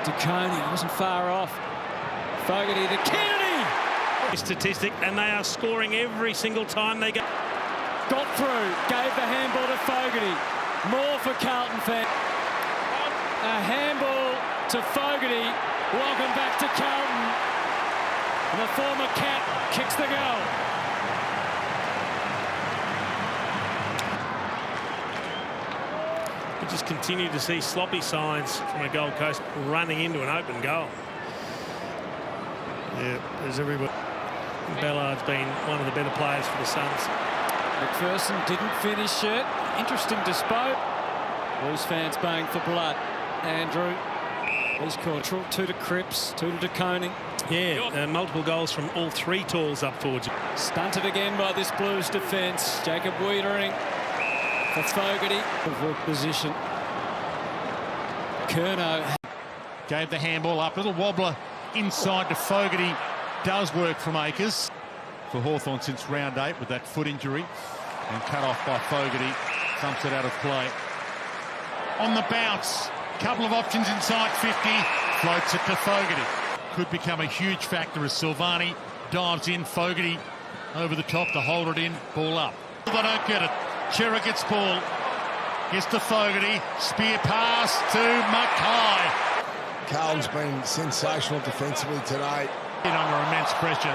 To Coney, wasn't far off. Fogarty to Kennedy. Statistic, and they are scoring every single time they go. Got through, gave the handball to Fogarty. More for Carlton fans. A handball to Fogarty. Welcome back to Carlton. And the former Cat kicks the goal. We just continue to see sloppy signs from a Gold Coast running into an open goal. Yeah, there's everybody. Ballard's been one of the better players for the Suns. McPherson didn't finish it. Interesting dispo. Blues fans baying for blood. Andrew, he's caught 2 to Cripps, 2 to Coney. Yeah, multiple goals from all 3 talls up forwards. Stunted again by this Blues defence. Jacob Wiedering for Fogarty. Work position. Curnow gave the handball up. Little wobbler inside to Fogarty. Does work from Akers for Hawthorn since round 8 with that foot injury. And cut off by Fogarty. Thumps it out of play. On the bounce. Couple of options inside 50. Floats it to Fogarty. Could become a huge factor as Silvani dives in. Fogarty over the top to hold it in. Ball up. They don't get it. Chera gets ball. Gets to Fogarty. Spear pass to Mackay. Carlton's been sensational defensively today. Under immense pressure.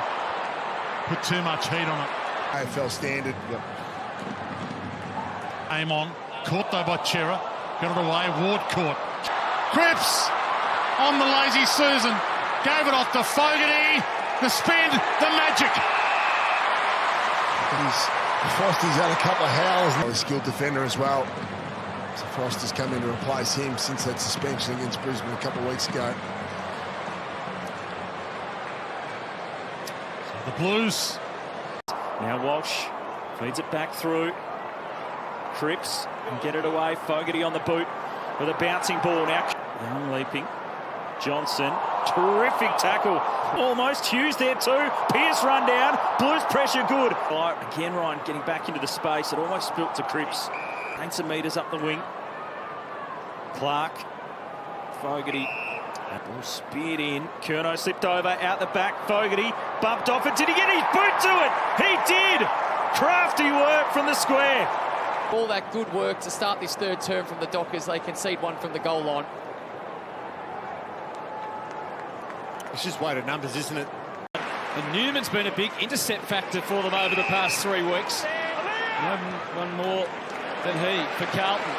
Put too much heat on it. AFL standard. Yep. Aim on. Caught though by Chera. Got it away. Ward caught. Cripps on the lazy Susan. Gave it off to Fogarty. The spin. The magic. Frosty's had a couple of howls. He's a skilled defender as well. So Frosty's come in to replace him since that suspension against Brisbane a couple of weeks ago. The Blues. now Walsh feeds it back through. Cripps can get it away. Fogarty on the boot with a bouncing ball now. Young leaping. Johnson, terrific tackle. Almost Hughes there too. Pearce run down. Blues pressure good. Again Ryan getting back into the space. It almost spilt to Cripps. Gains some metres up the wing. Clark. Fogarty. That ball speared in. Curnow slipped over out the back. Fogarty bumped off it. Did he get his boot to it? He did. Crafty work from the square. All that good work to start this third term from the Dockers. They concede one from the goal line. It's just weighted numbers, isn't it? And Newman's been a big intercept factor for them over the past 3 weeks. One more than he for Carlton.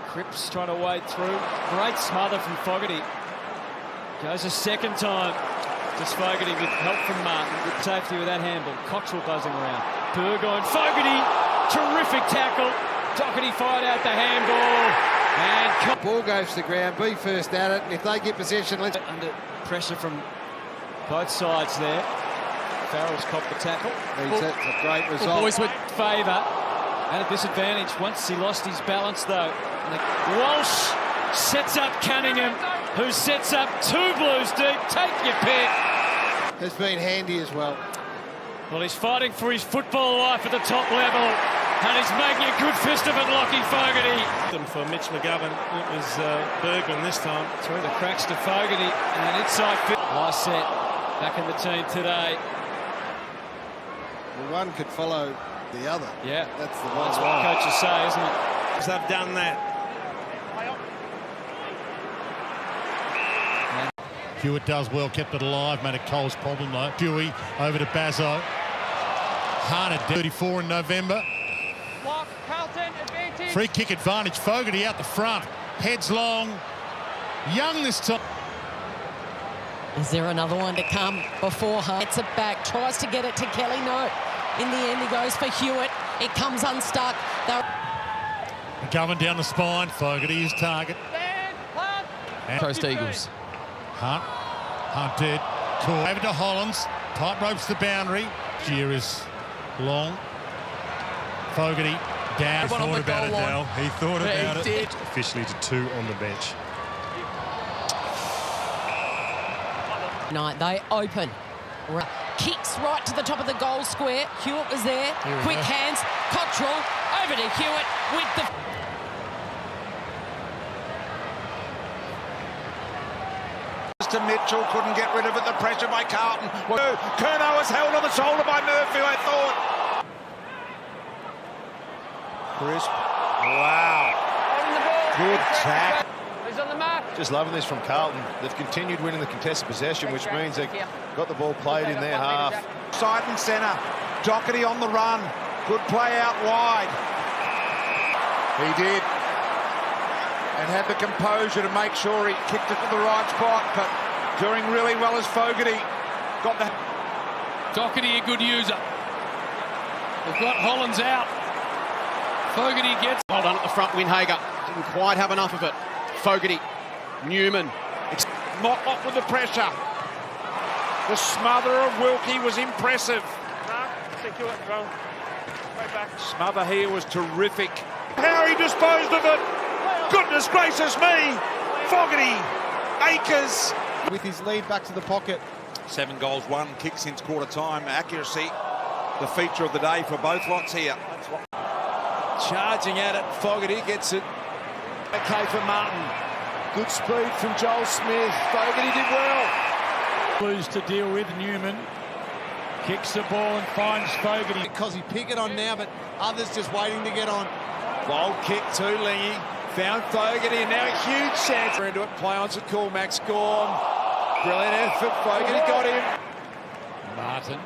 Cripps trying to wade through. Great smother from Fogarty. Goes a second time. Just Fogarty with help from Martin. Good safety with that handball. Cottrell buzzing around. Burgoyne. Fogarty. Terrific tackle. Doherty fired out the handball. And Ball goes to the ground. Be first at it. And if they get possession, let's... Under pressure from both sides there. Farrell's copped the tackle. That's a great result. Boys with favour and a disadvantage once he lost his balance though. Walsh sets up Cunningham, who sets up 2 Blues deep. Take your pick. Has been handy as well. Well, he's fighting for his football life at the top level, and he's making a good fist of it, Lachie Fogarty. For Mitch McGovern, it was Bergman this time. Through the cracks to Fogarty, and inside fit. Lyset back in the team today. Well, one could follow the other. Yeah, that's the one. That's what coaches say, isn't it? They've done that. Hewitt does well, kept it alive, made a Cole's problem though. Dewey over to Bazzo. Harnett 34 in November. Carlton advantage. Free kick advantage. Fogarty out the front. Heads long. Young this time. Is there another one to come before her? Gets it back, tries to get it to Kelly. No. In the end, he goes for Hewitt. It comes unstuck. McGovern down the spine. Fogarty his target. Coast Eagles. Hunt dead. Caught. Over to Hollands. Tight ropes the boundary. Shear is long. Fogarty down. He thought about it now. He thought about it. Did. Officially to 2 on the bench. They open. Kicks right to the top of the goal square. Hewitt was there. Quick hands. Cottrell over to Hewitt with the... to Mitchell, couldn't get rid of it. The pressure by Carlton. Curnow was held on the shoulder by Murphy, I thought. Crisp. Wow. Good tack. He's on the mark. Just loving this from Carlton. They've continued winning the contested possession, which means they've got the ball played in their half. Side and centre. Doherty on the run. Good play out wide. He did. And had the composure to make sure he kicked it to the right spot, but doing really well as Fogarty got the... Doherty, a good user. We've got Hollands out. Fogarty gets... Well done at the front, Winhager. Didn't quite have enough of it. Fogarty, Newman. It's Motlop with the pressure. The smother of Wilkie was impressive. Smother here was terrific. How he disposed of it. Goodness gracious me. Fogarty, Akers. With his lead back to the pocket. 7 goals, 1 kick since quarter time. Accuracy, the feature of the day for both lots here. Charging at it, Fogarty gets it. Okay for Martin. Good speed from Joel Smith. Fogarty did well. Blues to deal with. Newman kicks the ball and finds Fogarty. Because he pick it on now, but others just waiting to get on. Wild kick to Lingy. Found Fogarty and now a huge chance. Into it, play on to cool. Max Gorm. Brilliant effort. Fogarty got him. Martin.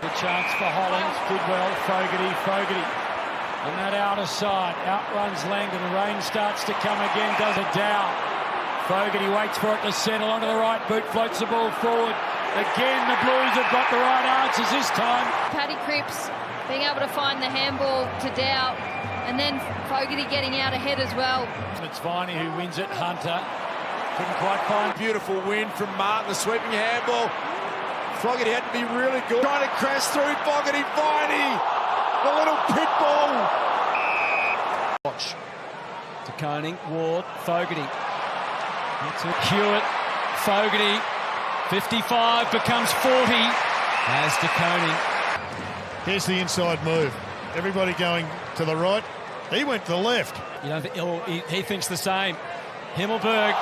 The chance for Hollands. Did well. Fogarty. On that outer side. Outruns Langdon. The rain starts to come again. Does a Dow. Fogarty waits for it to settle onto the right boot. Floats the ball forward. Again, the Blues have got the right answers this time. Paddy Cripps being able to find the handball to Dow. And then Fogarty getting out ahead as well. It's Viney who wins it. Hunter couldn't quite find. Beautiful win from Martin, the sweeping handball. Fogarty had to be really good. Trying to crash through Fogarty. Viney, the little pit bull. Watch. To Koning, Ward, Fogarty. Hewitt, Fogarty. 55 becomes 40. As to Koning. Here's the inside move. Everybody going to the right. He went to the left. You know, he thinks the same. Himmelberg,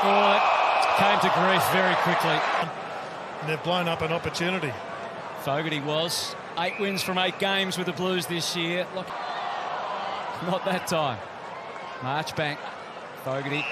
came to grief very quickly. And they've blown up an opportunity. Fogarty was 8 wins from 8 games with the Blues this year. Look, not that time. Marchbank, Fogarty